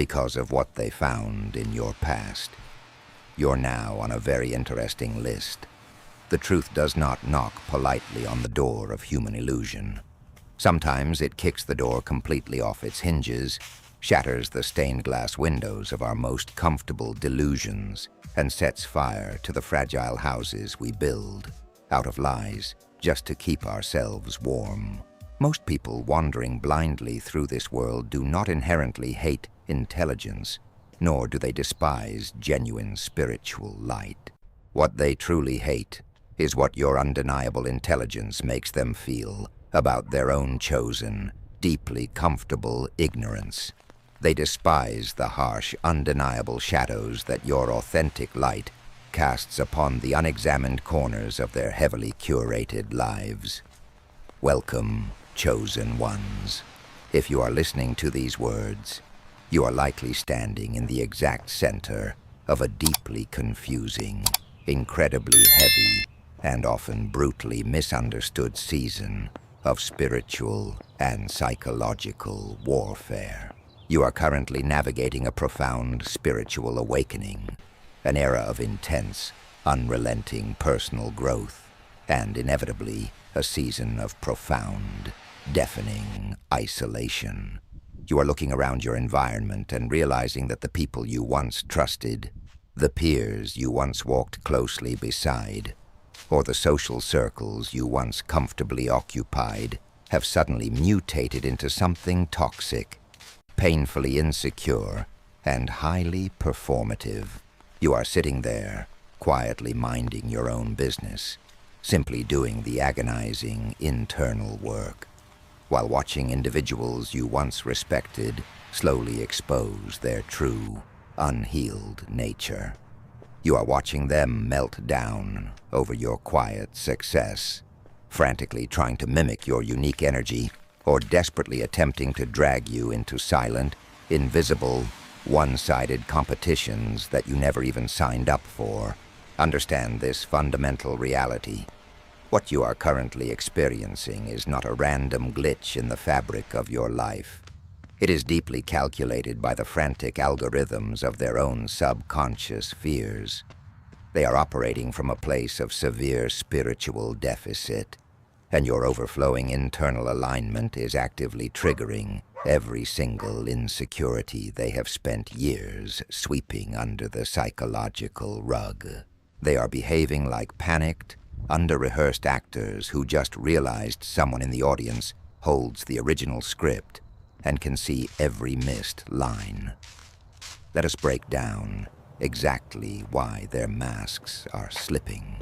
because of what they found in your past. You're now on a very interesting list. The truth does not knock politely on the door of human illusion. Sometimes it kicks the door completely off its hinges, shatters the stained glass windows of our most comfortable delusions, and sets fire to the fragile houses we build out of lies just to keep ourselves warm. Most people wandering blindly through this world do not inherently hate intelligence, nor do they despise genuine spiritual light. What they truly hate is what your undeniable intelligence makes them feel about their own chosen, deeply comfortable ignorance. They despise the harsh, undeniable shadows that your authentic light casts upon the unexamined corners of their heavily curated lives. Welcome, chosen ones. If you are listening to these words, you are likely standing in the exact center of a deeply confusing, incredibly heavy, and often brutally misunderstood season of spiritual and psychological warfare. You are currently navigating a profound spiritual awakening, an era of intense, unrelenting personal growth, and inevitably a season of profound, deafening isolation. You are looking around your environment and realizing that the people you once trusted, the peers you once walked closely beside, or the social circles you once comfortably occupied have suddenly mutated into something toxic, painfully insecure, and highly performative. You are sitting there, quietly minding your own business, simply doing the agonizing internal work, while watching individuals you once respected slowly expose their true, unhealed nature. You are watching them melt down over your quiet success, frantically trying to mimic your unique energy or desperately attempting to drag you into silent, invisible, one-sided competitions that you never even signed up for. Understand this fundamental reality. What you are currently experiencing is not a random glitch in the fabric of your life. It is deeply calculated by the frantic algorithms of their own subconscious fears. They are operating from a place of severe spiritual deficit, and your overflowing internal alignment is actively triggering every single insecurity they have spent years sweeping under the psychological rug. They are behaving like panicked, under-rehearsed actors who just realized someone in the audience holds the original script and can see every missed line. Let us break down exactly why their masks are slipping,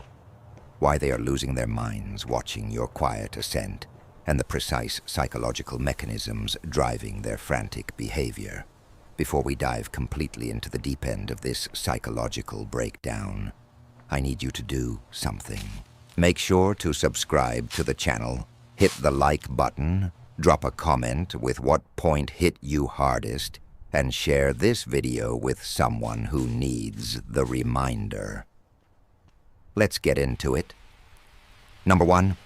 why they are losing their minds watching your quiet ascent, and the precise psychological mechanisms driving their frantic behavior. Before we dive completely into the deep end of this psychological breakdown, I need you to do something. Make sure to subscribe to the channel, hit the like button, drop a comment with what point hit you hardest, and share this video with someone who needs the reminder. Let's get into it. Number 1,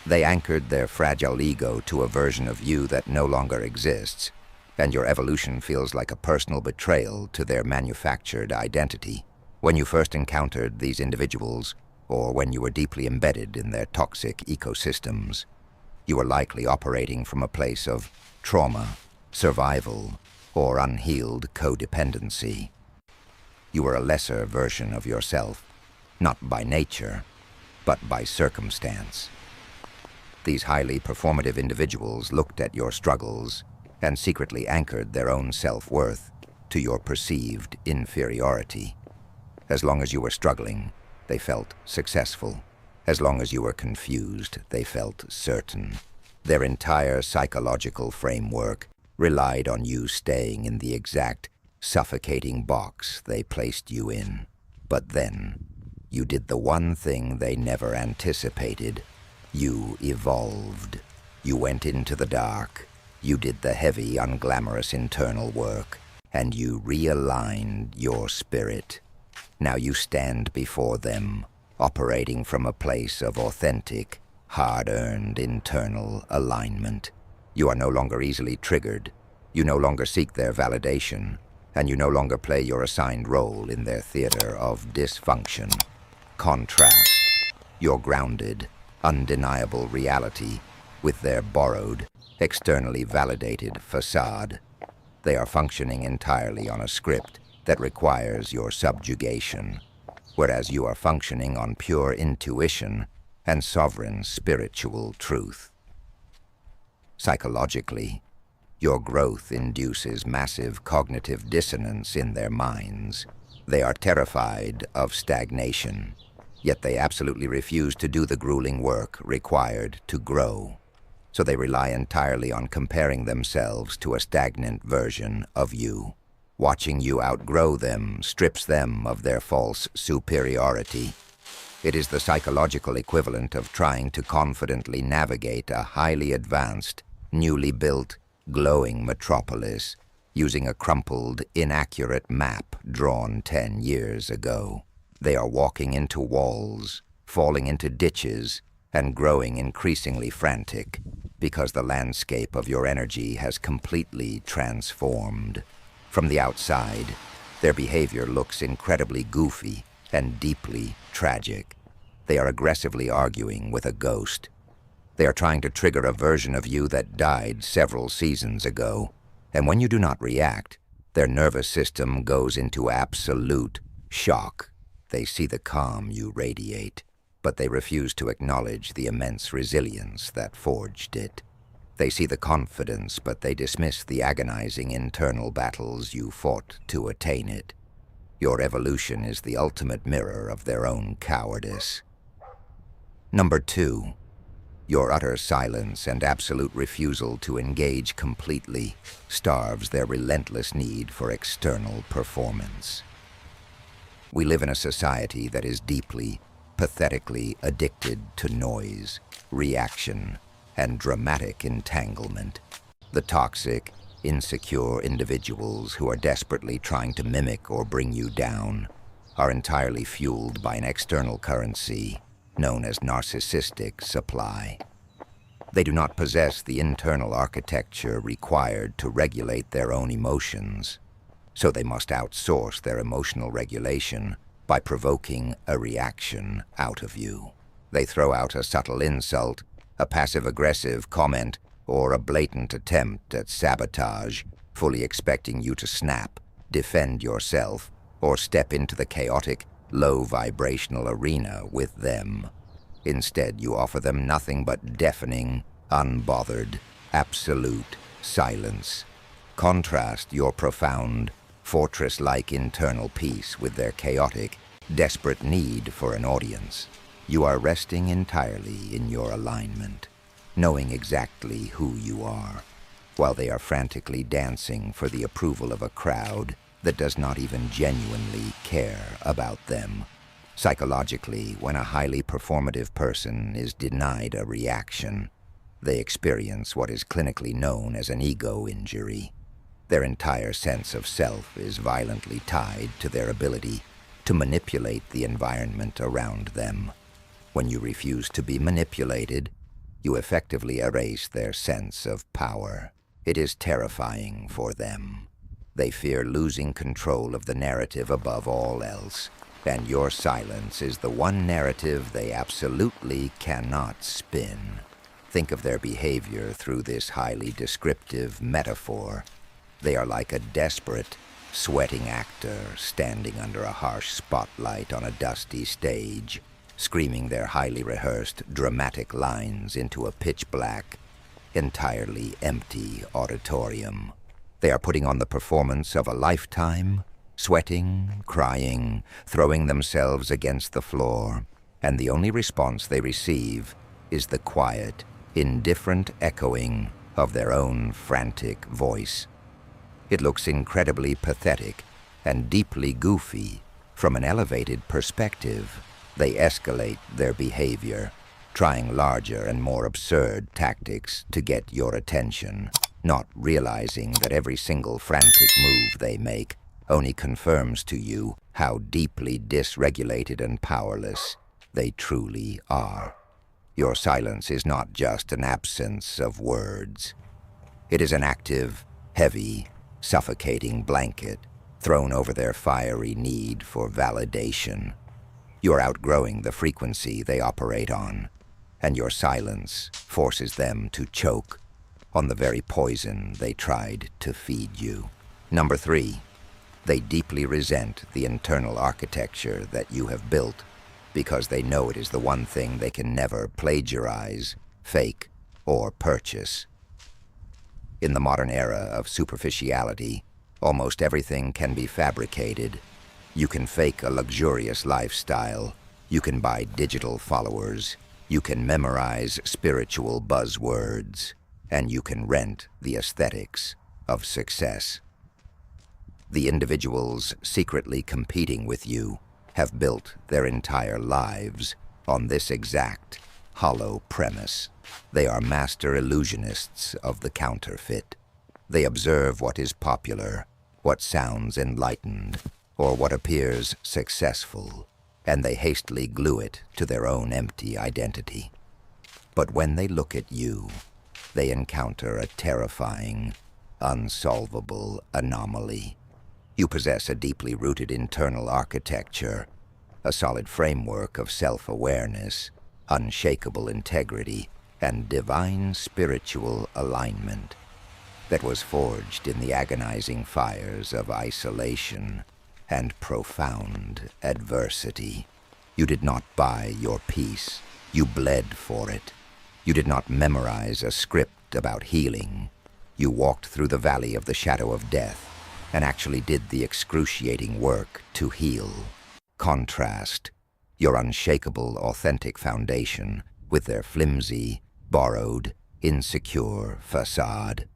they anchored their fragile ego to a version of you that no longer exists, and your evolution feels like a personal betrayal to their manufactured identity. When you first encountered these individuals, or when you were deeply embedded in their toxic ecosystems, you were likely operating from a place of trauma, survival, or unhealed codependency. You were a lesser version of yourself, not by nature, but by circumstance. These highly performative individuals looked at your struggles and secretly anchored their own self-worth to your perceived inferiority. As long as you were struggling, they felt successful. As long as you were confused, they felt certain. Their entire psychological framework relied on you staying in the exact suffocating box they placed you in. But then, you did the one thing they never anticipated. You evolved. You went into the dark. You did the heavy, unglamorous internal work, and you realigned your spirit. Now you stand before them, operating from a place of authentic, hard-earned internal alignment. You are no longer easily triggered. You no longer seek their validation, and you no longer play your assigned role in their theater of dysfunction. Contrast your grounded, undeniable reality with their borrowed, externally validated facade. They are functioning entirely on a script that requires your subjugation, whereas you are functioning on pure intuition and sovereign spiritual truth. Psychologically, your growth induces massive cognitive dissonance in their minds. They are terrified of stagnation, yet they absolutely refuse to do the grueling work required to grow. So they rely entirely on comparing themselves to a stagnant version of you. Watching you outgrow them strips them of their false superiority. It is the psychological equivalent of trying to confidently navigate a highly advanced, newly built, glowing metropolis using a crumpled, inaccurate map drawn 10 years ago. They are walking into walls, falling into ditches, and growing increasingly frantic because the landscape of your energy has completely transformed. From the outside, their behavior looks incredibly goofy and deeply tragic. They are aggressively arguing with a ghost. They are trying to trigger a version of you that died several seasons ago, and when you do not react, their nervous system goes into absolute shock. They see the calm you radiate, but they refuse to acknowledge the immense resilience that forged it. They see the confidence, but they dismiss the agonizing internal battles you fought to attain it. Your evolution is the ultimate mirror of their own cowardice. Number 2. Your utter silence and absolute refusal to engage completely starves their relentless need for external performance. We live in a society that is deeply, pathetically addicted to noise, reaction, and dramatic entanglement. The toxic, insecure individuals who are desperately trying to mimic or bring you down are entirely fueled by an external currency known as narcissistic supply. They do not possess the internal architecture required to regulate their own emotions, so they must outsource their emotional regulation by provoking a reaction out of you. They throw out a subtle insult, a passive-aggressive comment, or a blatant attempt at sabotage, fully expecting you to snap, defend yourself, or step into the chaotic, low-vibrational arena with them. Instead, you offer them nothing but deafening, unbothered, absolute silence. Contrast your profound, fortress-like internal peace with their chaotic, desperate need for an audience. You are resting entirely in your alignment, knowing exactly who you are, while they are frantically dancing for the approval of a crowd that does not even genuinely care about them. Psychologically, when a highly performative person is denied a reaction, they experience what is clinically known as an ego injury. Their entire sense of self is violently tied to their ability to manipulate the environment around them. When you refuse to be manipulated, you effectively erase their sense of power. It is terrifying for them. They fear losing control of the narrative above all else, and your silence is the one narrative they absolutely cannot spin. Think of their behavior through this highly descriptive metaphor. They are like a desperate, sweating actor standing under a harsh spotlight on a dusty stage, screaming their highly rehearsed, dramatic lines into a pitch-black, entirely empty auditorium. They are putting on the performance of a lifetime, sweating, crying, throwing themselves against the floor, and the only response they receive is the quiet, indifferent echoing of their own frantic voice. It looks incredibly pathetic and deeply goofy. From an elevated perspective, they escalate their behavior, trying larger and more absurd tactics to get your attention, not realizing that every single frantic move they make only confirms to you how deeply dysregulated and powerless they truly are. Your silence is not just an absence of words. It is an active, heavy, suffocating blanket thrown over their fiery need for validation. You're outgrowing the frequency they operate on, and your silence forces them to choke on the very poison they tried to feed you. Number 3, they deeply resent the internal architecture that you have built because they know it is the one thing they can never plagiarize, fake, or purchase. In the modern era of superficiality, almost everything can be fabricated. You can fake a luxurious lifestyle, you can buy digital followers, you can memorize spiritual buzzwords, and you can rent the aesthetics of success. The individuals secretly competing with you have built their entire lives on this exact hollow premise. They are master illusionists of the counterfeit. They observe what is popular, what sounds enlightened, or what appears successful, and they hastily glue it to their own empty identity. But when they look at you, they encounter a terrifying, unsolvable anomaly. You possess a deeply rooted internal architecture, a solid framework of self-awareness, unshakable integrity, and divine spiritual alignment that was forged in the agonizing fires of isolation and profound adversity. You did not buy your peace, you bled for it. You did not memorize a script about healing. You walked through the valley of the shadow of death and actually did the excruciating work to heal. Contrast your unshakable, authentic foundation with their flimsy, borrowed, insecure facade.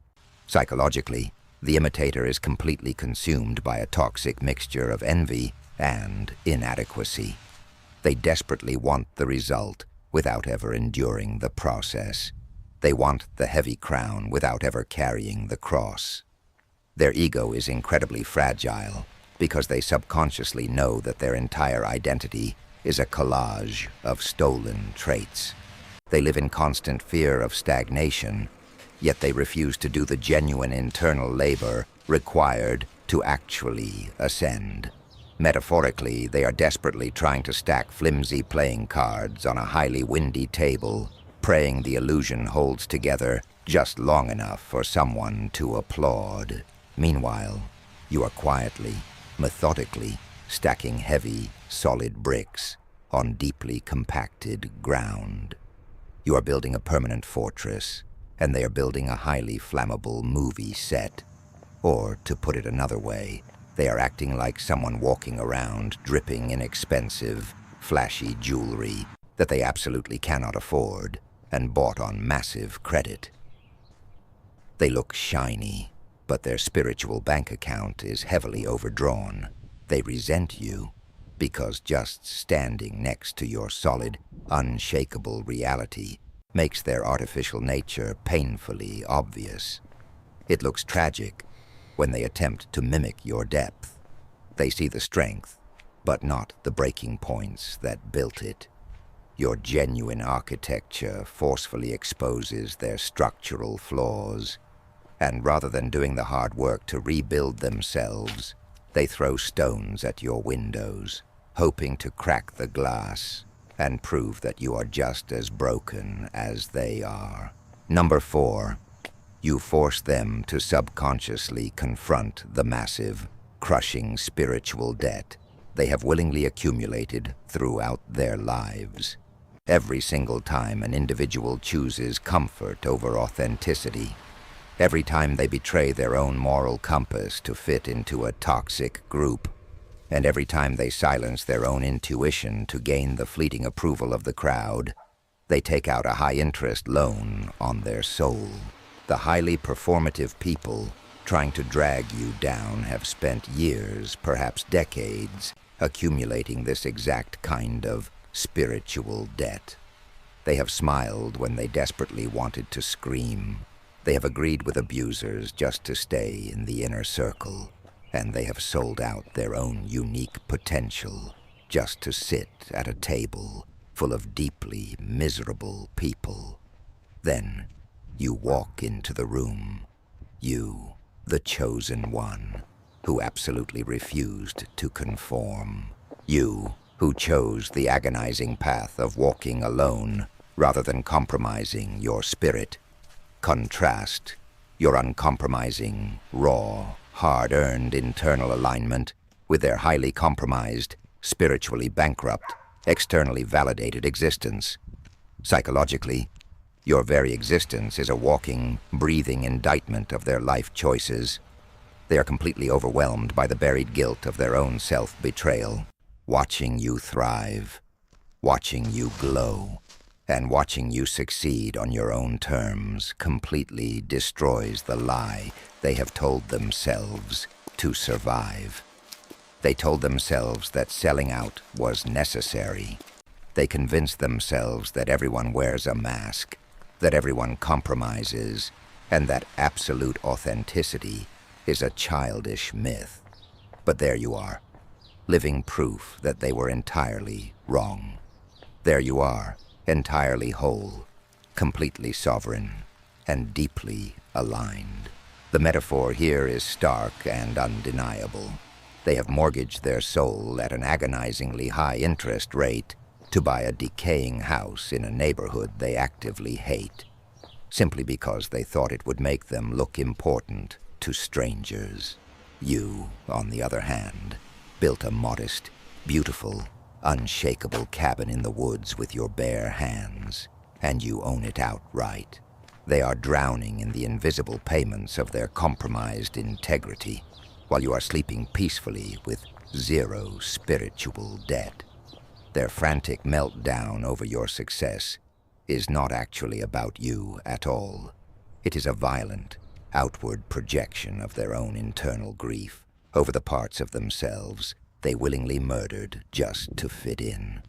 Psychologically, the imitator is completely consumed by a toxic mixture of envy and inadequacy. They desperately want the result without ever enduring the process. They want the heavy crown without ever carrying the cross. Their ego is incredibly fragile because they subconsciously know that their entire identity is a collage of stolen traits. They live in constant fear of stagnation, yet they refuse to do the genuine internal labor required to actually ascend. Metaphorically, they are desperately trying to stack flimsy playing cards on a highly windy table, praying the illusion holds together just long enough for someone to applaud. Meanwhile, you are quietly, methodically stacking heavy, solid bricks on deeply compacted ground. You are building a permanent fortress, and they are building a highly flammable movie set. Or, to put it another way, they are acting like someone walking around dripping in expensive, flashy jewelry that they absolutely cannot afford and bought on massive credit. They look shiny, but their spiritual bank account is heavily overdrawn. They resent you because just standing next to your solid, unshakable reality makes their artificial nature painfully obvious. It looks tragic when they attempt to mimic your depth. They see the strength, but not the breaking points that built it. Your genuine architecture forcefully exposes their structural flaws, and rather than doing the hard work to rebuild themselves, they throw stones at your windows, hoping to crack the glass and prove that you are just as broken as they are. Number 4, you force them to subconsciously confront the massive, crushing spiritual debt they have willingly accumulated throughout their lives. Every single time an individual chooses comfort over authenticity, every time they betray their own moral compass to fit into a toxic group, and every time they silence their own intuition to gain the fleeting approval of the crowd, they take out a high-interest loan on their soul. The highly performative people trying to drag you down have spent years, perhaps decades, accumulating this exact kind of spiritual debt. They have smiled when they desperately wanted to scream. They have agreed with abusers just to stay in the inner circle, and they have sold out their own unique potential just to sit at a table full of deeply miserable people. Then you walk into the room. You the chosen one, who absolutely refused to conform. You, who chose the agonizing path of walking alone rather than compromising your spirit. Contrast your uncompromising, raw, hard-earned internal alignment with their highly compromised, spiritually bankrupt, externally validated existence. Psychologically, your very existence is a walking, breathing indictment of their life choices. They are completely overwhelmed by the buried guilt of their own self-betrayal. Watching you thrive, watching you glow, and watching you succeed on your own terms completely destroys the lie they have told themselves to survive. They told themselves that selling out was necessary. They convinced themselves that everyone wears a mask, that everyone compromises, and that absolute authenticity is a childish myth. But there you are, living proof that they were entirely wrong. There you are, entirely whole, completely sovereign, and deeply aligned. The metaphor here is stark and undeniable. They have mortgaged their soul at an agonizingly high interest rate to buy a decaying house in a neighborhood they actively hate, simply because they thought it would make them look important to strangers. You, on the other hand, built a modest, beautiful, unshakable cabin in the woods with your bare hands, and you own it outright. They are drowning in the invisible payments of their compromised integrity, while you are sleeping peacefully with zero spiritual debt. Their frantic meltdown over your success is not actually about you at all. It is a violent, outward projection of their own internal grief over the parts of themselves they willingly murdered just to fit in.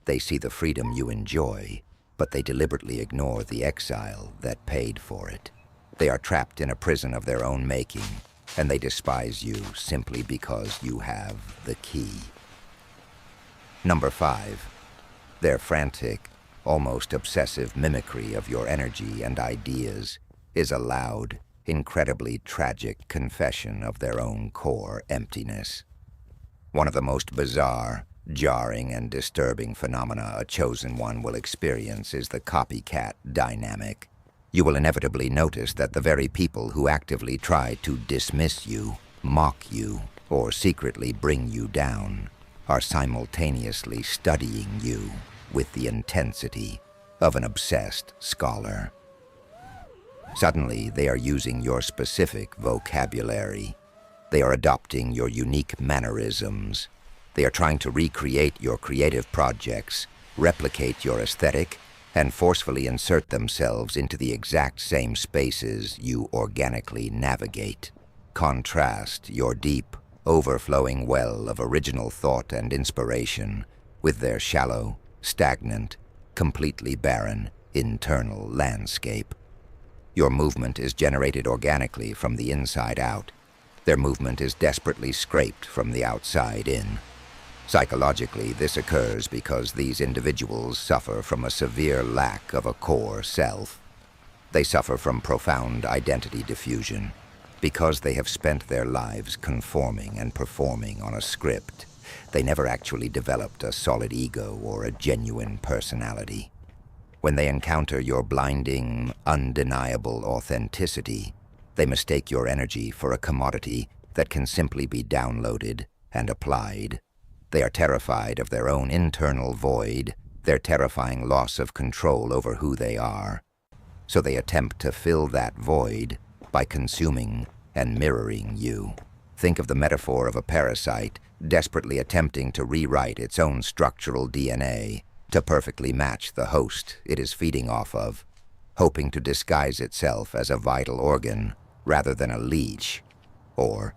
They see the freedom you enjoy, but they deliberately ignore the exile that paid for it. They are trapped in a prison of their own making, and they despise you simply because you have the key. Number 5. Their frantic, almost obsessive mimicry of your energy and ideas is a loud, incredibly tragic confession of their own core emptiness. One of the most bizarre, jarring, and disturbing phenomena a chosen one will experience is the copycat dynamic. You will inevitably notice that the very people who actively try to dismiss you, mock you, or secretly bring you down are simultaneously studying you with the intensity of an obsessed scholar. Suddenly, they are using your specific vocabulary. They are adopting your unique mannerisms. They are trying to recreate your creative projects, replicate your aesthetic, and forcefully insert themselves into the exact same spaces you organically navigate. Contrast your deep, overflowing well of original thought and inspiration with their shallow, stagnant, completely barren internal landscape. Your movement is generated organically from the inside out. Their movement is desperately scraped from the outside in. Psychologically, this occurs because these individuals suffer from a severe lack of a core self. They suffer from profound identity diffusion because they have spent their lives conforming and performing on a script. They never actually developed a solid ego or a genuine personality. When they encounter your blinding, undeniable authenticity, they mistake your energy for a commodity that can simply be downloaded and applied. They are terrified of their own internal void, their terrifying loss of control over who they are. So they attempt to fill that void by consuming and mirroring you. Think of the metaphor of a parasite desperately attempting to rewrite its own structural DNA to perfectly match the host it is feeding off of, hoping to disguise itself as a vital organ rather than a leech. Or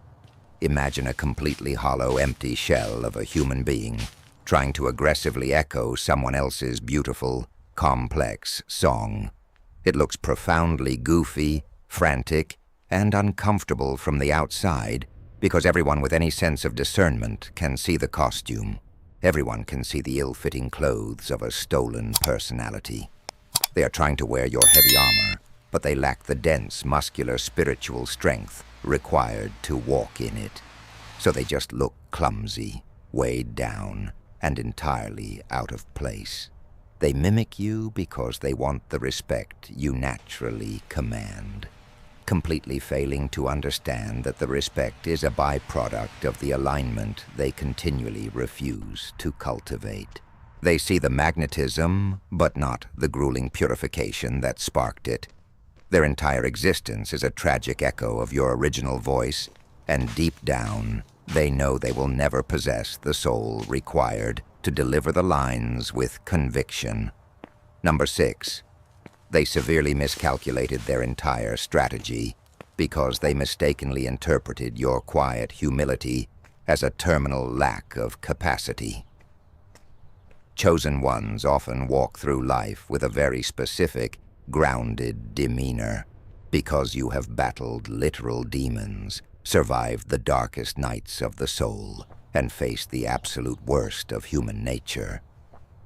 imagine a completely hollow, empty shell of a human being trying to aggressively echo someone else's beautiful, complex song. It looks profoundly goofy, frantic, and uncomfortable from the outside because everyone with any sense of discernment can see the costume. Everyone can see the ill-fitting clothes of a stolen personality. They are trying to wear your heavy armor, but they lack the dense, muscular, spiritual strength required to walk in it. So they just look clumsy, weighed down, and entirely out of place. They mimic you because they want the respect you naturally command, completely failing to understand that the respect is a byproduct of the alignment they continually refuse to cultivate. They see the magnetism, but not the grueling purification that sparked it. Their entire existence is a tragic echo of your original voice, and deep down, they know they will never possess the soul required to deliver the lines with conviction. Number 6. They severely miscalculated their entire strategy because they mistakenly interpreted your quiet humility as a terminal lack of capacity. Chosen ones often walk through life with a very specific, grounded demeanor because you have battled literal demons, survived the darkest nights of the soul, and faced the absolute worst of human nature.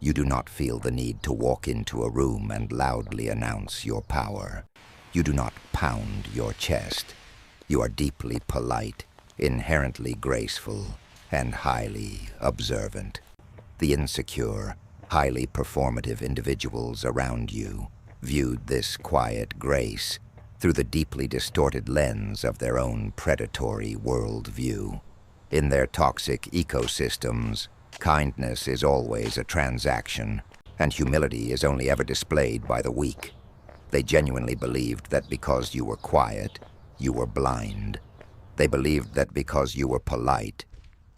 You do not feel the need to walk into a room and loudly announce your power. You do not pound your chest. You are deeply polite, inherently graceful, and highly observant. The insecure, highly performative individuals around you viewed this quiet grace through the deeply distorted lens of their own predatory worldview. In their toxic ecosystems, kindness is always a transaction, and humility is only ever displayed by the weak. They genuinely believed that because you were quiet, you were blind. They believed that because you were polite,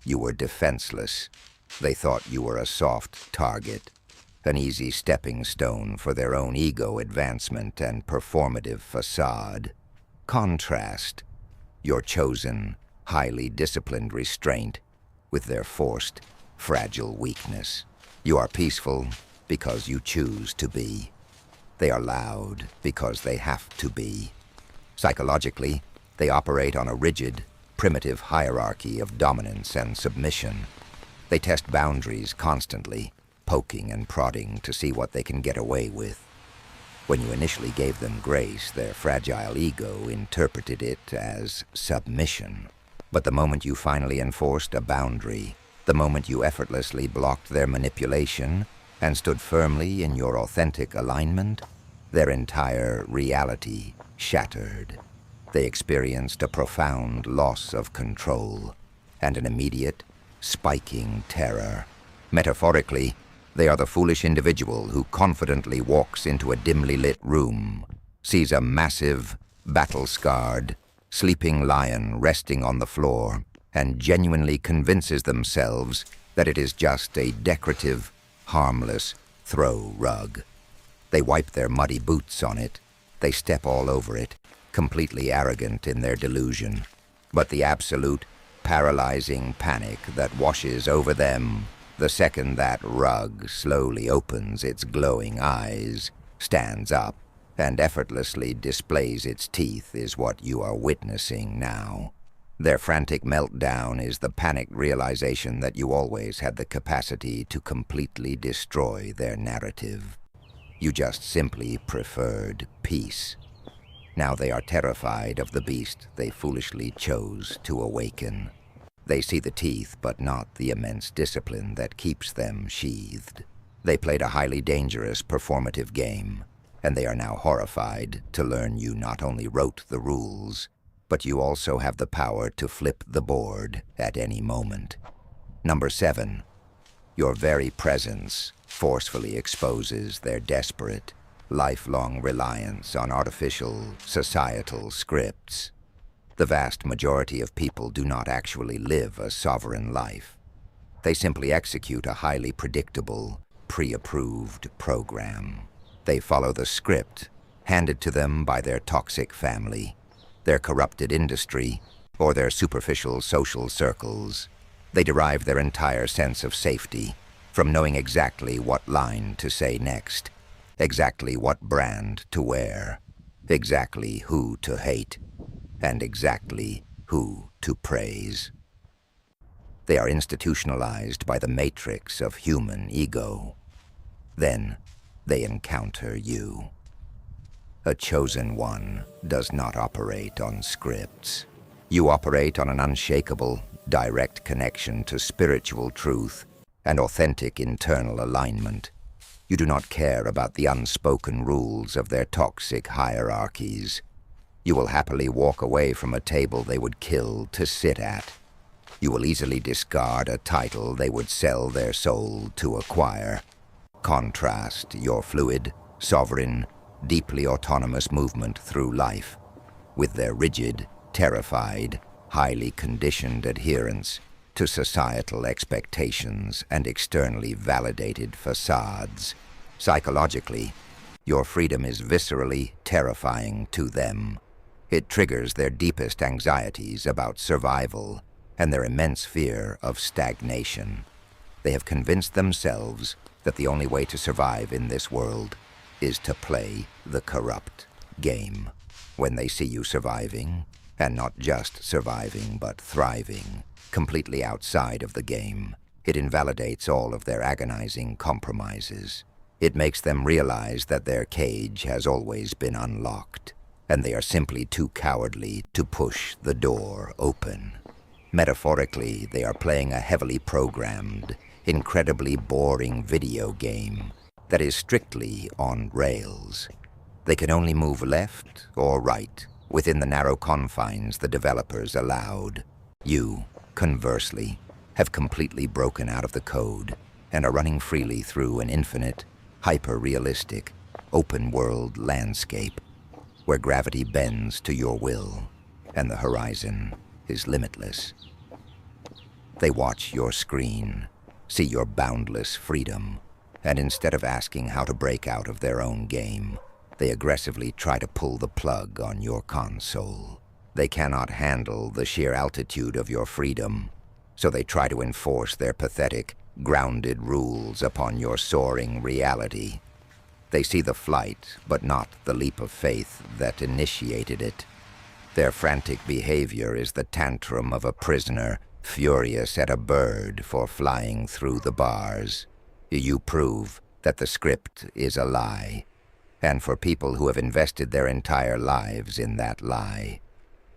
you were defenseless. They thought you were a soft target, an easy stepping stone for their own ego advancement and performative facade. Contrast your chosen, highly disciplined restraint with their forced, fragile weakness. You are peaceful because you choose to be. They are loud because they have to be. Psychologically, they operate on a rigid, primitive hierarchy of dominance and submission. They test boundaries constantly, poking and prodding to see what they can get away with. When you initially gave them grace, their fragile ego interpreted it as submission. But the moment you finally enforced a boundary, the moment you effortlessly blocked their manipulation and stood firmly in your authentic alignment, their entire reality shattered. They experienced a profound loss of control and an immediate, spiking terror. Metaphorically, they are the foolish individual who confidently walks into a dimly lit room, sees a massive, battle-scarred, sleeping lion resting on the floor, and genuinely convinces themselves that it is just a decorative, harmless throw rug. They wipe their muddy boots on it. They step all over it, completely arrogant in their delusion. But the absolute, paralyzing panic that washes over them the second that rug slowly opens its glowing eyes, stands up, and effortlessly displays its teeth is what you are witnessing now. Their frantic meltdown is the panicked realization that you always had the capacity to completely destroy their narrative. You just simply preferred peace. Now they are terrified of the beast they foolishly chose to awaken. They see the teeth, but not the immense discipline that keeps them sheathed. They played a highly dangerous performative game, and they are now horrified to learn you not only wrote the rules, but you also have the power to flip the board at any moment. Number 7. Your very presence forcefully exposes their desperate, lifelong reliance on artificial, societal scripts. The vast majority of people do not actually live a sovereign life. They simply execute a highly predictable, pre-approved program. They follow the script handed to them by their toxic family, their corrupted industry, or their superficial social circles. They derive their entire sense of safety from knowing exactly what line to say next, exactly what brand to wear, exactly who to hate, and exactly who to praise. They are institutionalized by the matrix of human ego. Then they encounter you. A chosen one does not operate on scripts. You operate on an unshakable, direct connection to spiritual truth and authentic internal alignment. You do not care about the unspoken rules of their toxic hierarchies. You will happily walk away from a table they would kill to sit at. You will easily discard a title they would sell their soul to acquire. Contrast your fluid, sovereign, deeply autonomous movement through life with their rigid, terrified, highly conditioned adherence to societal expectations and externally validated facades. Psychologically, your freedom is viscerally terrifying to them. It triggers their deepest anxieties about survival and their immense fear of stagnation. They have convinced themselves that the only way to survive in this world is to play the corrupt game. When they see you surviving, and not just surviving but thriving, completely outside of the game, it invalidates all of their agonizing compromises. It makes them realize that their cage has always been unlocked, and they are simply too cowardly to push the door open. Metaphorically, they are playing a heavily programmed, incredibly boring video game that is strictly on rails. They can only move left or right within the narrow confines the developers allowed. You, conversely, have completely broken out of the code and are running freely through an infinite, hyper-realistic, open-world landscape where gravity bends to your will and the horizon is limitless. They watch your screen, see your boundless freedom, and instead of asking how to break out of their own game, they aggressively try to pull the plug on your console. They cannot handle the sheer altitude of your freedom, so they try to enforce their pathetic, grounded rules upon your soaring reality. They see the flight, but not the leap of faith that initiated it. Their frantic behavior is the tantrum of a prisoner furious at a bird for flying through the bars. You prove that the script is a lie, and for people who have invested their entire lives in that lie,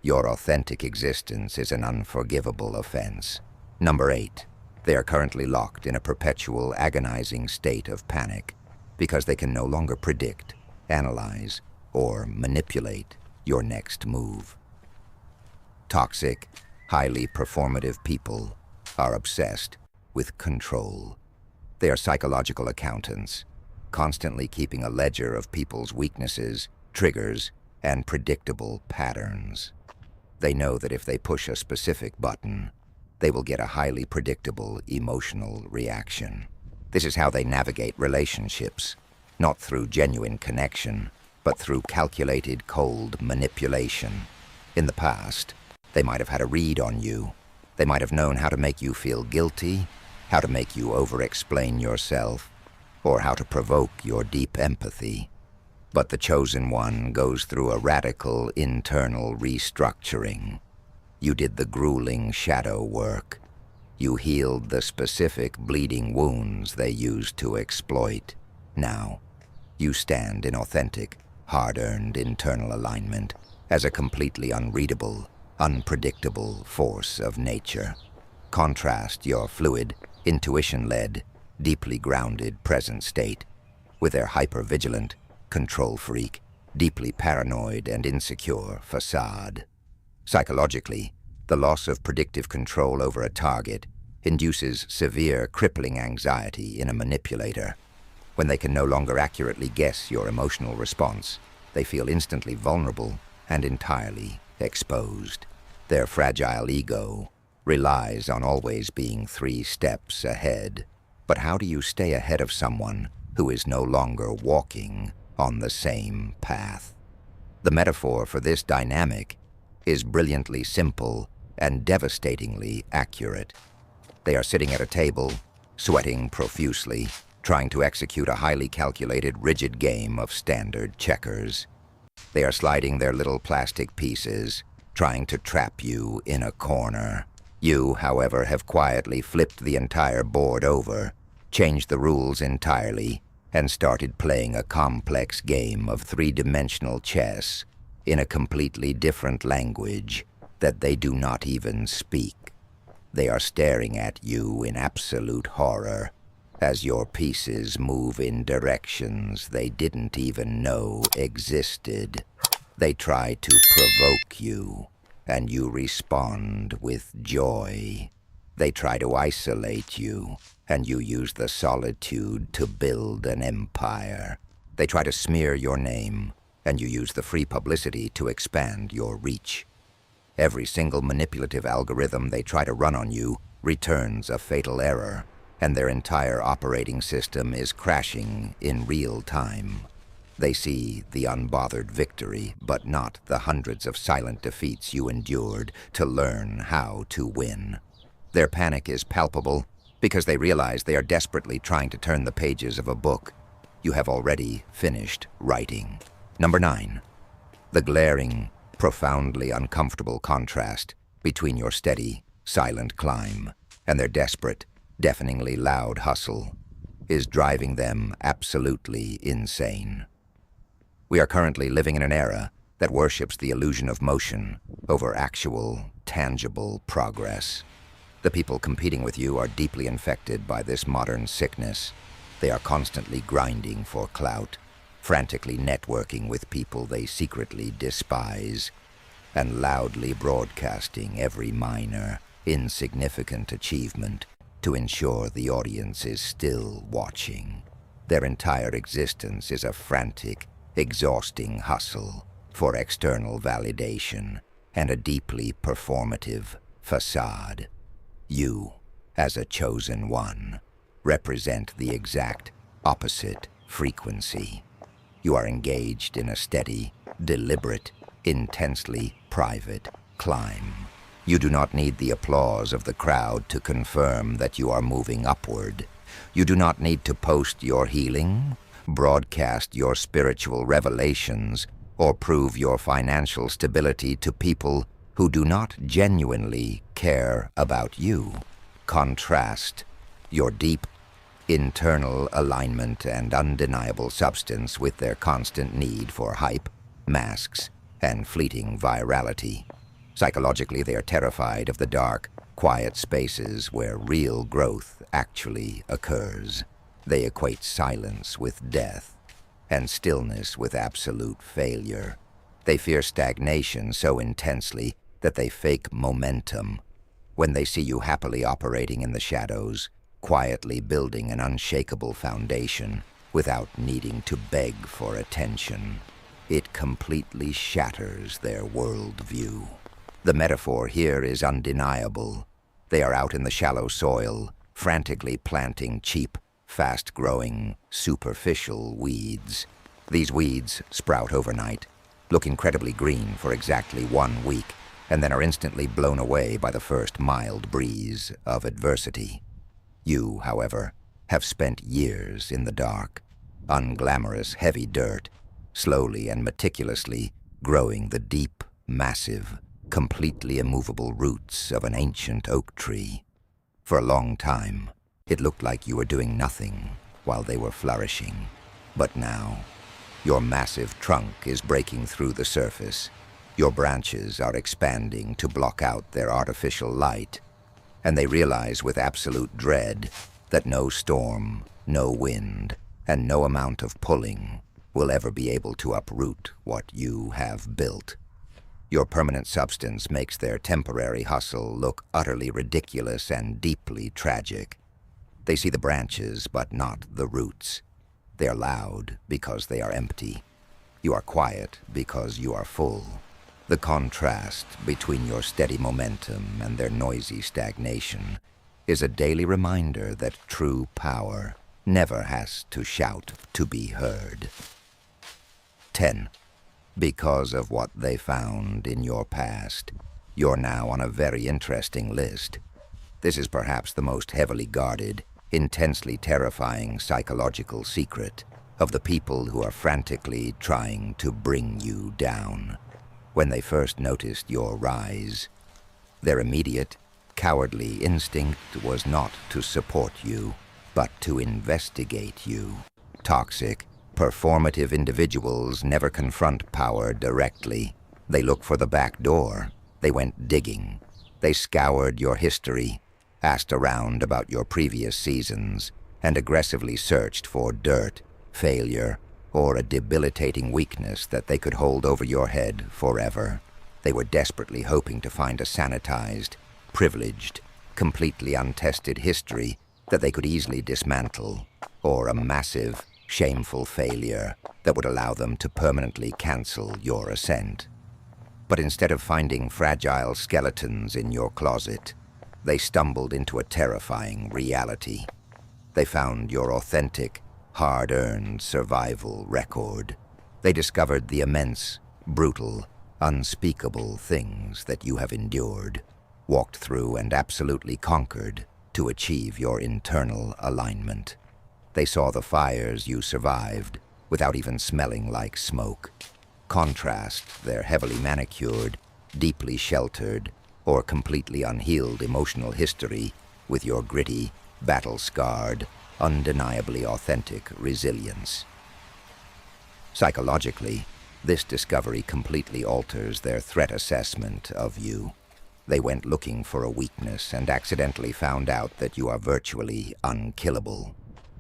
your authentic existence is an unforgivable offense. Number 8. They are currently locked in a perpetual, agonizing state of panic because they can no longer predict, analyze, or manipulate your next move. Toxic, highly performative people are obsessed with control. They are psychological accountants, constantly keeping a ledger of people's weaknesses, triggers, and predictable patterns. They know that if they push a specific button, they will get a highly predictable emotional reaction. This is how they navigate relationships, not through genuine connection, but through calculated, cold manipulation. In the past, they might have had a read on you. They might have known how to make you feel guilty, how to make you over-explain yourself, or how to provoke your deep empathy. But the chosen one goes through a radical internal restructuring. You did the grueling shadow work. You healed the specific bleeding wounds they used to exploit. Now, you stand in authentic, hard-earned internal alignment as a completely unreadable, unpredictable force of nature. Contrast your fluid, intuition-led, deeply grounded present state with their hyper-vigilant, control freak, deeply paranoid and insecure facade. Psychologically, the loss of predictive control over a target induces severe, crippling anxiety in a manipulator. When they can no longer accurately guess your emotional response, they feel instantly vulnerable and entirely exposed. Their fragile ego relies on always being 3 steps ahead. But how do you stay ahead of someone who is no longer walking on the same path? The metaphor for this dynamic is brilliantly simple and devastatingly accurate. They are sitting at a table, sweating profusely, trying to execute a highly calculated, rigid game of standard checkers. They are sliding their little plastic pieces, trying to trap you in a corner. You, however, have quietly flipped the entire board over, changed the rules entirely, and started playing a complex game of three-dimensional chess in a completely different language that they do not even speak. They are staring at you in absolute horror as your pieces move in directions they didn't even know existed. They try to provoke you, and you respond with joy. They try to isolate you, and you use the solitude to build an empire. They try to smear your name, and you use the free publicity to expand your reach. Every single manipulative algorithm they try to run on you returns a fatal error, and their entire operating system is crashing in real time. They see the unbothered victory, but not the hundreds of silent defeats you endured to learn how to win. Their panic is palpable because they realize they are desperately trying to turn the pages of a book you have already finished writing. Number 9. The glaring, profoundly uncomfortable contrast between your steady, silent climb and their desperate, deafeningly loud hustle is driving them absolutely insane. We are currently living in an era that worships the illusion of motion over actual, tangible progress. The people competing with you are deeply infected by this modern sickness. They are constantly grinding for clout, frantically networking with people they secretly despise, and loudly broadcasting every minor, insignificant achievement to ensure the audience is still watching. Their entire existence is a frantic, exhausting hustle for external validation and a deeply performative facade. You, as a chosen one, represent the exact opposite frequency. You are engaged in a steady, deliberate, intensely private climb. You do not need the applause of the crowd to confirm that you are moving upward. You do not need to post your healing, broadcast your spiritual revelations, or prove your financial stability to people who do not genuinely care about you. Contrast your deep, internal alignment and undeniable substance with their constant need for hype, masks, and fleeting virality. Psychologically, they are terrified of the dark, quiet spaces where real growth actually occurs. They equate silence with death, and stillness with absolute failure. They fear stagnation so intensely that they fake momentum. When they see you happily operating in the shadows, quietly building an unshakable foundation without needing to beg for attention, it completely shatters their worldview. The metaphor here is undeniable. They are out in the shallow soil, frantically planting cheap, fast-growing, superficial weeds. These weeds sprout overnight, look incredibly green for exactly 1 week, and then are instantly blown away by the first mild breeze of adversity. You, however, have spent years in the dark, unglamorous heavy dirt, slowly and meticulously growing the deep, massive, completely immovable roots of an ancient oak tree. For a long time, it looked like you were doing nothing while they were flourishing. But now, your massive trunk is breaking through the surface. Your branches are expanding to block out their artificial light, and they realize with absolute dread that no storm, no wind, and no amount of pulling will ever be able to uproot what you have built. Your permanent substance makes their temporary hustle look utterly ridiculous and deeply tragic. They see the branches, but not the roots. They are loud because they are empty. You are quiet because you are full. The contrast between your steady momentum and their noisy stagnation is a daily reminder that true power never has to shout to be heard. 10. Because of what they found in your past, you're now on a very interesting list. This is perhaps the most heavily guarded, intensely terrifying psychological secret of the people who are frantically trying to bring you down. When they first noticed your rise, their immediate, cowardly instinct was not to support you, but to investigate you. Toxic, performative individuals never confront power directly. They look for the back door. They went digging. They scoured your history, asked around about your previous seasons, and aggressively searched for dirt, failure, or a debilitating weakness that they could hold over your head forever. They were desperately hoping to find a sanitized, privileged, completely untested history that they could easily dismantle, or a massive, shameful failure that would allow them to permanently cancel your ascent. But instead of finding fragile skeletons in your closet, they stumbled into a terrifying reality. They found your authentic, hard-earned survival record. They discovered the immense, brutal, unspeakable things that you have endured, walked through and absolutely conquered to achieve your internal alignment. They saw the fires you survived without even smelling like smoke. Contrast their heavily manicured, deeply sheltered, or completely unhealed emotional history with your gritty, battle-scarred, undeniably authentic resilience. Psychologically, this discovery completely alters their threat assessment of you. They went looking for a weakness and accidentally found out that you are virtually unkillable.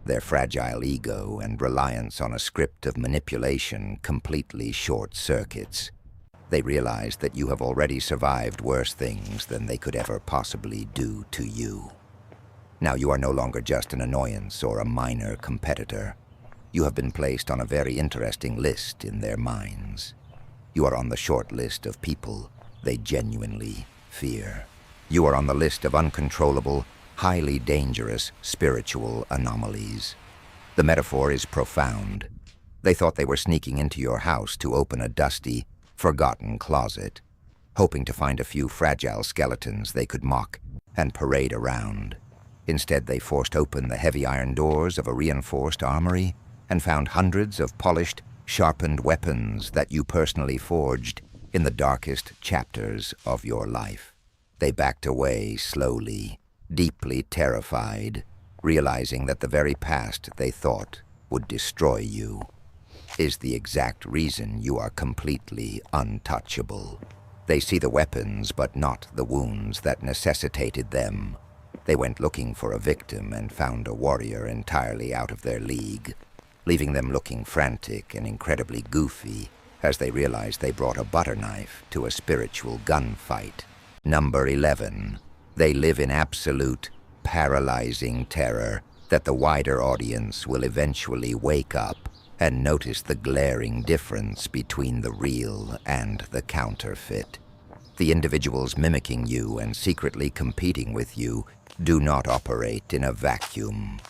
Their fragile ego and reliance on a script of manipulation completely short-circuits. They realize that you have already survived worse things than they could ever possibly do to you. Now you are no longer just an annoyance or a minor competitor. You have been placed on a very interesting list in their minds. You are on the short list of people they genuinely fear. You are on the list of uncontrollable, highly dangerous spiritual anomalies. The metaphor is profound. They thought they were sneaking into your house to open a dusty, forgotten closet, hoping to find a few fragile skeletons they could mock and parade around. Instead, they forced open the heavy iron doors of a reinforced armory and found hundreds of polished, sharpened weapons that you personally forged in the darkest chapters of your life. They backed away slowly, deeply terrified, realizing that the very past they thought would destroy you is the exact reason you are completely untouchable. They see the weapons but not the wounds that necessitated them. They went looking for a victim and found a warrior entirely out of their league, leaving them looking frantic and incredibly goofy as they realized they brought a butter knife to a spiritual gunfight. Number 11. They live in absolute, paralyzing terror that the wider audience will eventually wake up and notice the glaring difference between the real and the counterfeit. The individuals mimicking you and secretly competing with you do not operate in a vacuum.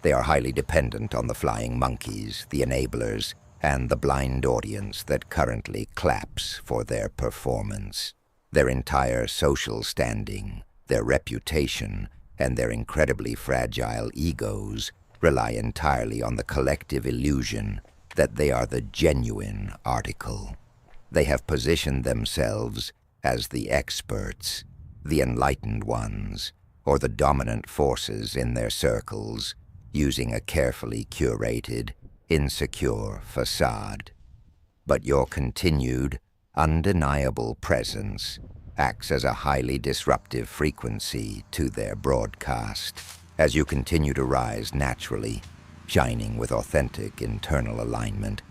They are highly dependent on the flying monkeys, the enablers, and the blind audience that currently claps for their performance. Their entire social standing, their reputation, and their incredibly fragile egos rely entirely on the collective illusion that they are the genuine article. They have positioned themselves as the experts, the enlightened ones, or the dominant forces in their circles, using a carefully curated, insecure facade. But your continued, undeniable presence acts as a highly disruptive frequency to their broadcast. As you continue to rise naturally, shining with authentic internal alignment,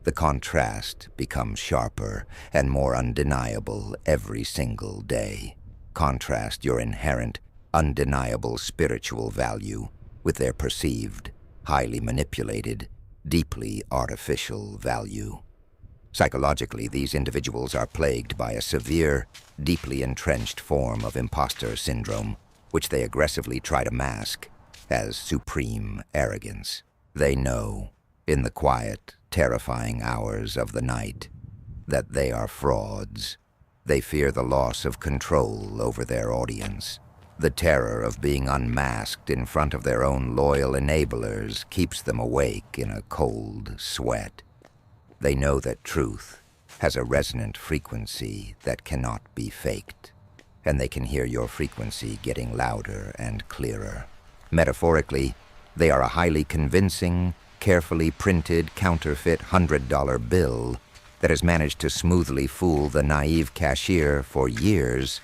the contrast becomes sharper and more undeniable every single day. Contrast your inherent, undeniable spiritual value with their perceived, highly manipulated, deeply artificial value. Psychologically, these individuals are plagued by a severe, deeply entrenched form of imposter syndrome, which they aggressively try to mask as supreme arrogance. They know, in the quiet, terrifying hours of the night, that they are frauds. They fear the loss of control over their audience. The terror of being unmasked in front of their own loyal enablers keeps them awake in a cold sweat. They know that truth has a resonant frequency that cannot be faked, and they can hear your frequency getting louder and clearer. Metaphorically, they are a highly convincing, carefully printed counterfeit $100 bill that has managed to smoothly fool the naive cashier for years,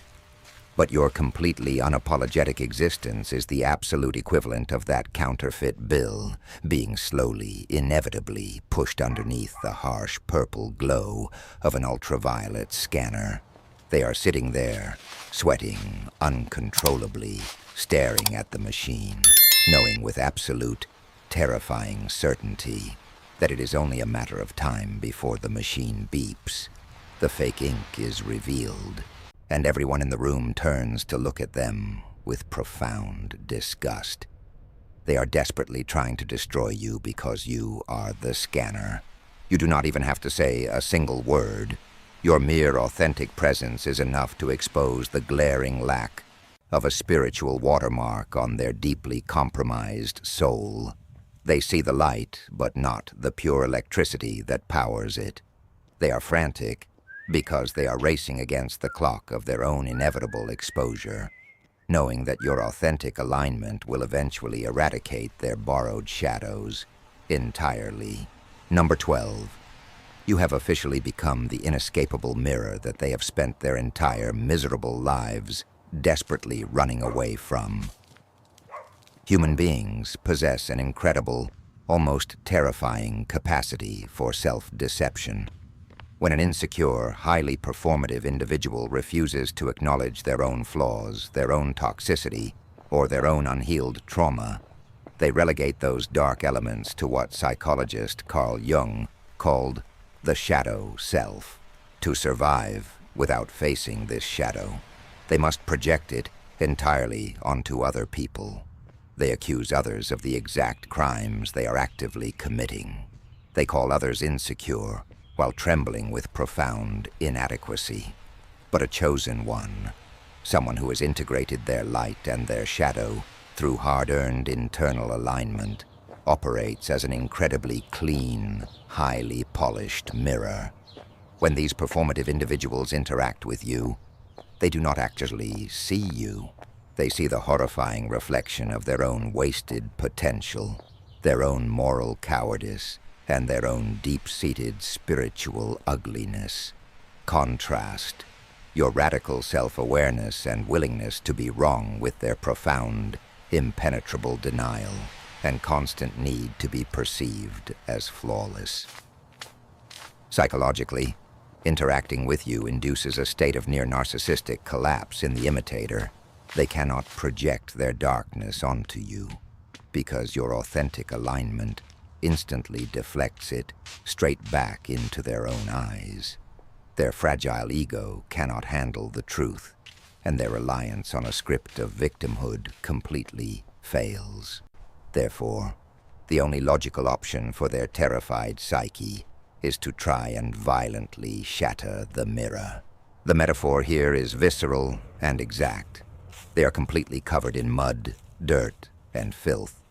but your completely unapologetic existence is the absolute equivalent of that counterfeit bill being slowly, inevitably pushed underneath the harsh purple glow of an ultraviolet scanner. They are sitting there, sweating uncontrollably, staring at the machine, knowing with absolute, terrifying certainty that it is only a matter of time before the machine beeps, the fake ink is revealed, and everyone in the room turns to look at them with profound disgust. They are desperately trying to destroy you because you are the scanner. You do not even have to say a single word. Your mere authentic presence is enough to expose the glaring lack of a spiritual watermark on their deeply compromised soul. They see the light, but not the pure electricity that powers it. They are frantic because they are racing against the clock of their own inevitable exposure, knowing that your authentic alignment will eventually eradicate their borrowed shadows entirely. Number 12. You have officially become the inescapable mirror that they have spent their entire miserable lives desperately running away from. Human beings possess an incredible, almost terrifying capacity for self-deception. When an insecure, highly performative individual refuses to acknowledge their own flaws, their own toxicity, or their own unhealed trauma, they relegate those dark elements to what psychologist Carl Jung called the shadow self. To survive without facing this shadow, they must project it entirely onto other people. They accuse others of the exact crimes they are actively committing. They call others insecure while trembling with profound inadequacy. But a chosen one, someone who has integrated their light and their shadow through hard-earned internal alignment, operates as an incredibly clean, highly polished mirror. When these performative individuals interact with you, they do not actually see you. They see the horrifying reflection of their own wasted potential, their own moral cowardice, and their own deep-seated spiritual ugliness. Contrast your radical self-awareness and willingness to be wrong with their profound, impenetrable denial and constant need to be perceived as flawless. Psychologically, interacting with you induces a state of near-narcissistic collapse in the imitator. They cannot project their darkness onto you because your authentic alignment instantly deflects it straight back into their own eyes. Their fragile ego cannot handle the truth, and their reliance on a script of victimhood completely fails. Therefore, the only logical option for their terrified psyche is to try and violently shatter the mirror. The metaphor here is visceral and exact. They are completely covered in mud, dirt, and filth,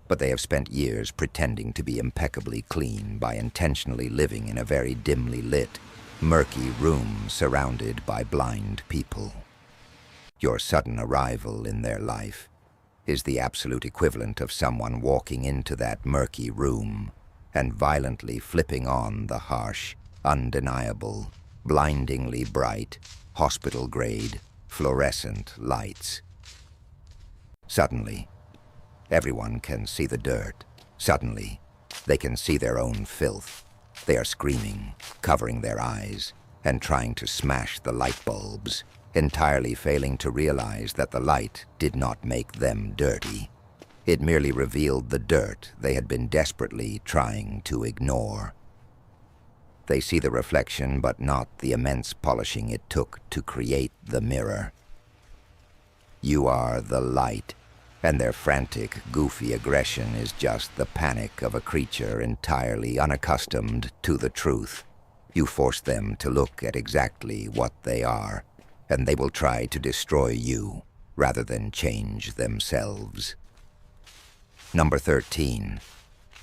but they have spent years pretending to be impeccably clean by intentionally living in a very dimly lit, murky room surrounded by blind people. Your sudden arrival in their life is the absolute equivalent of someone walking into that murky room and violently flipping on the harsh, undeniable, blindingly bright, hospital-grade, fluorescent lights. Suddenly, everyone can see the dirt. Suddenly, they can see their own filth. They are screaming, covering their eyes, and trying to smash the light bulbs, entirely failing to realize that the light did not make them dirty. It merely revealed the dirt they had been desperately trying to ignore. They see the reflection, but not the immense polishing it took to create the mirror. You are the light, and their frantic, goofy aggression is just the panic of a creature entirely unaccustomed to the truth. You force them to look at exactly what they are, and they will try to destroy you rather than change themselves. Number 13.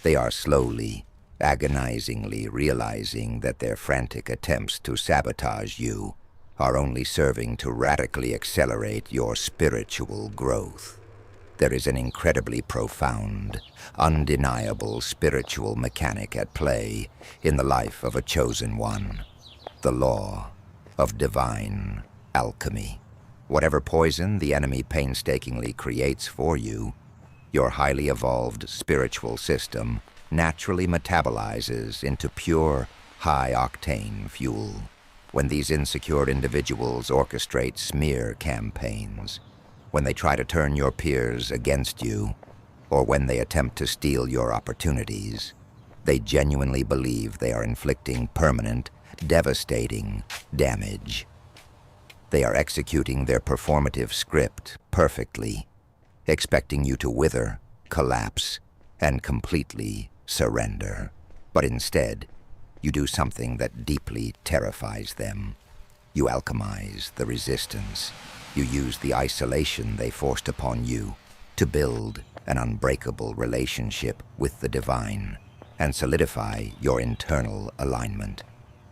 They are slowly, agonizingly realizing that their frantic attempts to sabotage you are only serving to radically accelerate your spiritual growth. There is an incredibly profound, undeniable spiritual mechanic at play in the life of a chosen one, the law of divine alchemy. Whatever poison the enemy painstakingly creates for you, your highly evolved spiritual system naturally metabolizes into pure, high-octane fuel. When these insecure individuals orchestrate smear campaigns, when they try to turn your peers against you, or when they attempt to steal your opportunities, they genuinely believe they are inflicting permanent, devastating damage. They are executing their performative script perfectly, expecting you to wither, collapse, and completely surrender. But instead, you do something that deeply terrifies them. You alchemize the resistance. You use the isolation they forced upon you to build an unbreakable relationship with the divine and solidify your internal alignment.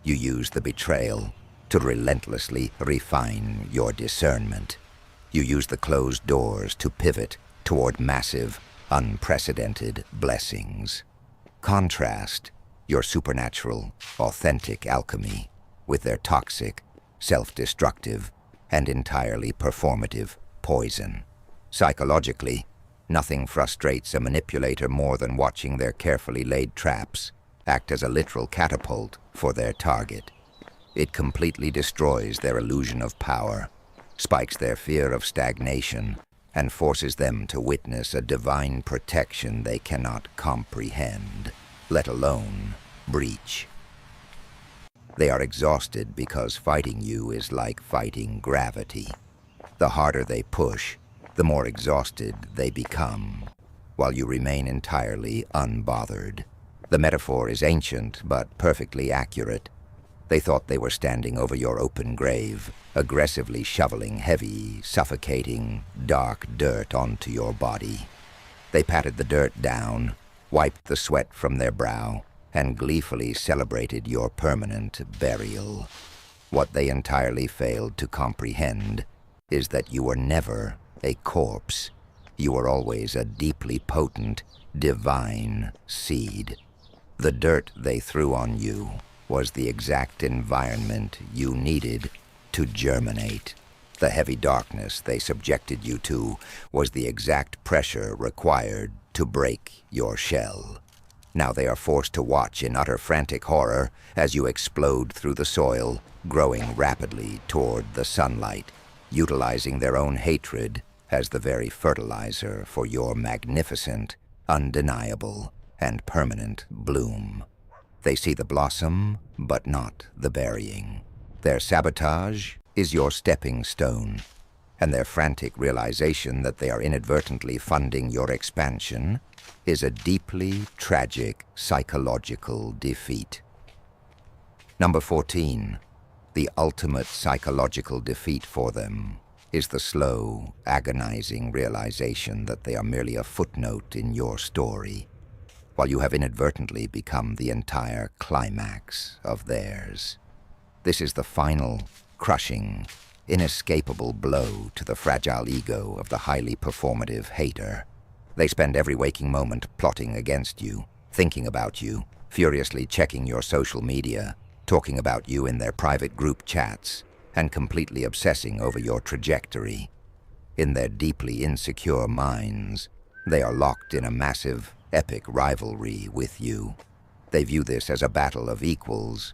You use the betrayal to relentlessly refine your discernment. You use the closed doors to pivot toward massive, unprecedented blessings. Contrast your supernatural, authentic alchemy with their toxic, self-destructive, and entirely performative poison. Psychologically, nothing frustrates a manipulator more than watching their carefully laid traps act as a literal catapult for their target. It completely destroys their illusion of power, spikes their fear of stagnation, and forces them to witness a divine protection they cannot comprehend, let alone breach. They are exhausted because fighting you is like fighting gravity. The harder they push, the more exhausted they become, while you remain entirely unbothered. The metaphor is ancient but perfectly accurate. They thought they were standing over your open grave, aggressively shoveling heavy, suffocating, dark dirt onto your body. They patted the dirt down, wiped the sweat from their brow, and gleefully celebrated your permanent burial. What they entirely failed to comprehend is that you were never a corpse. You were always a deeply potent, divine seed. The dirt they threw on you was the exact environment you needed to germinate. The heavy darkness they subjected you to was the exact pressure required to break your shell. Now they are forced to watch in utter frantic horror as you explode through the soil, growing rapidly toward the sunlight, utilizing their own hatred as the very fertilizer for your magnificent, undeniable, and permanent bloom. They see the blossom, but not the burying. Their sabotage is your stepping stone, and their frantic realization that they are inadvertently funding your expansion is a deeply tragic psychological defeat. Number 14, the ultimate psychological defeat for them is the slow, agonizing realization that they are merely a footnote in your story, while you have inadvertently become the entire climax of theirs. This is the final, crushing, inescapable blow to the fragile ego of the highly performative hater. They spend every waking moment plotting against you, thinking about you, furiously checking your social media, talking about you in their private group chats, and completely obsessing over your trajectory. In their deeply insecure minds, they are locked in a massive, epic rivalry with you. They view this as a battle of equals,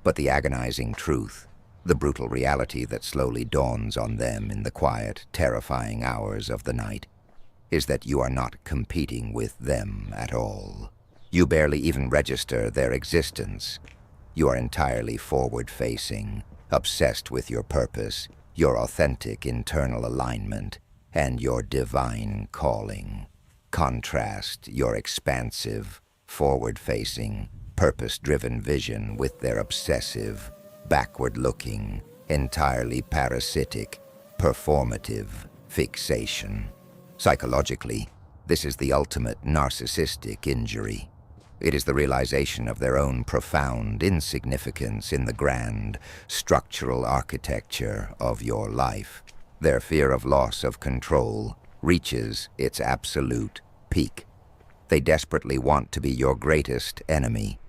but the agonizing truth, the brutal reality that slowly dawns on them in the quiet, terrifying hours of the night, is that you are not competing with them at all. You barely even register their existence. You are entirely forward-facing, obsessed with your purpose, your authentic internal alignment, and your divine calling. Contrast your expansive, forward-facing, purpose-driven vision with their obsessive, backward-looking, entirely parasitic, performative fixation. Psychologically, this is the ultimate narcissistic injury. It is the realization of their own profound insignificance in the grand, structural architecture of your life. Their fear of loss of control reaches its absolute peak. They desperately want to be your greatest enemy,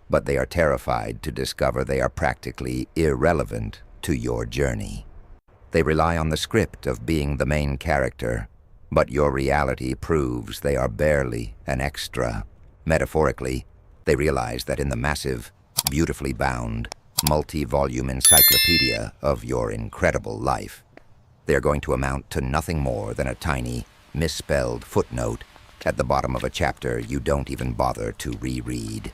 but they are terrified to discover they are practically irrelevant to your journey. They rely on the script of being the main character, but your reality proves they are barely an extra. Metaphorically, they realize that in the massive, beautifully bound, multi-volume encyclopedia of your incredible life, they are going to amount to nothing more than a tiny, misspelled footnote at the bottom of a chapter you don't even bother to reread.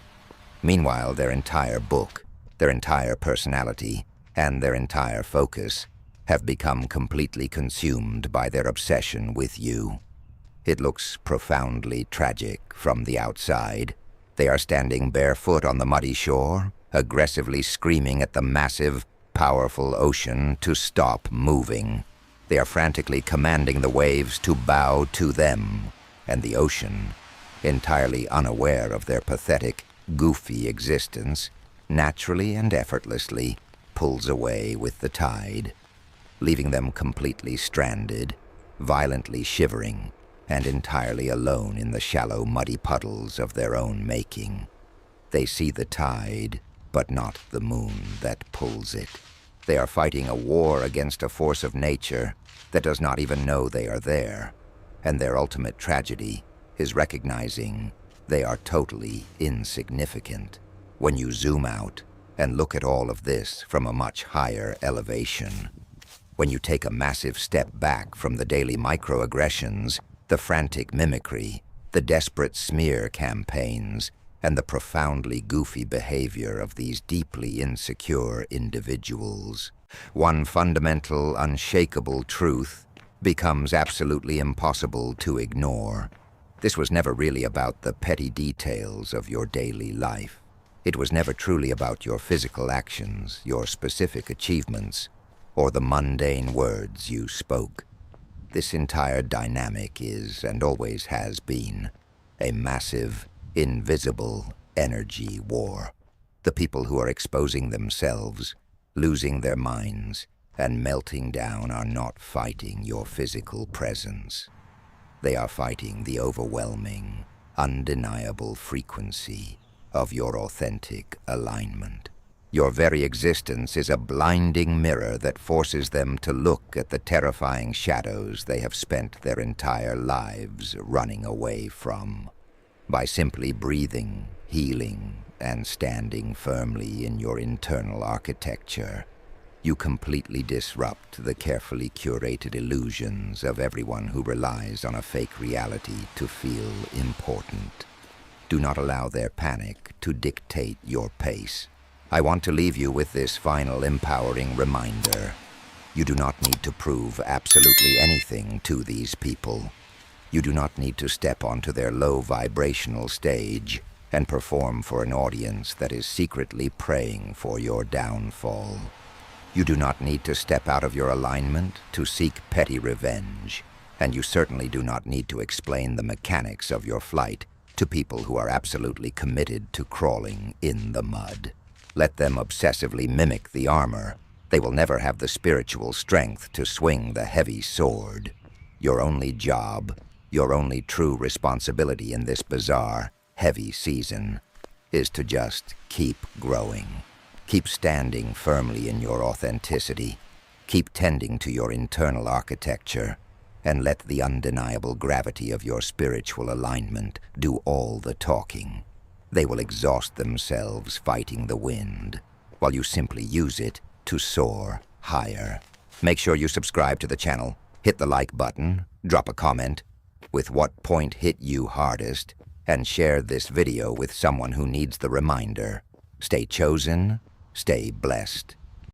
Meanwhile, their entire book, their entire personality, and their entire focus have become completely consumed by their obsession with you. It looks profoundly tragic from the outside. They are standing barefoot on the muddy shore, aggressively screaming at the massive, powerful ocean to stop moving. They are frantically commanding the waves to bow to them, and the ocean, entirely unaware of their pathetic, goofy existence, naturally and effortlessly pulls away with the tide, leaving them completely stranded, violently shivering, and entirely alone in the shallow, muddy puddles of their own making. They see the tide, but not the moon that pulls it. They are fighting a war against a force of nature that does not even know they are there, and their ultimate tragedy is recognizing they are totally insignificant. When you zoom out and look at all of this from a much higher elevation, when you take a massive step back from the daily microaggressions, the frantic mimicry, the desperate smear campaigns, and the profoundly goofy behavior of these deeply insecure individuals, one fundamental, unshakable truth becomes absolutely impossible to ignore. This was never really about the petty details of your daily life. It was never truly about your physical actions, your specific achievements, or the mundane words you spoke. This entire dynamic is, and always has been, a massive, invisible energy war. The people who are exposing themselves, losing their minds, and melting down are not fighting your physical presence. They are fighting the overwhelming, undeniable frequency of your authentic alignment. Your very existence is a blinding mirror that forces them to look at the terrifying shadows they have spent their entire lives running away from. By simply breathing, healing, and standing firmly in your internal architecture, you completely disrupt the carefully curated illusions of everyone who relies on a fake reality to feel important. Do not allow their panic to dictate your pace. I want to leave you with this final empowering reminder. You do not need to prove absolutely anything to these people. You do not need to step onto their low vibrational stage and perform for an audience that is secretly praying for your downfall. You do not need to step out of your alignment to seek petty revenge, and you certainly do not need to explain the mechanics of your flight to people who are absolutely committed to crawling in the mud. Let them obsessively mimic the armor. They will never have the spiritual strength to swing the heavy sword. Your only job, your only true responsibility in this bizarre, heavy season, is to just keep growing. Keep standing firmly in your authenticity. Keep tending to your internal architecture, and let the undeniable gravity of your spiritual alignment do all the talking. They will exhaust themselves fighting the wind, while you simply use it to soar higher. Make sure you subscribe to the channel, hit the like button, drop a comment with what point hit you hardest, and share this video with someone who needs the reminder. Stay chosen, stay blessed.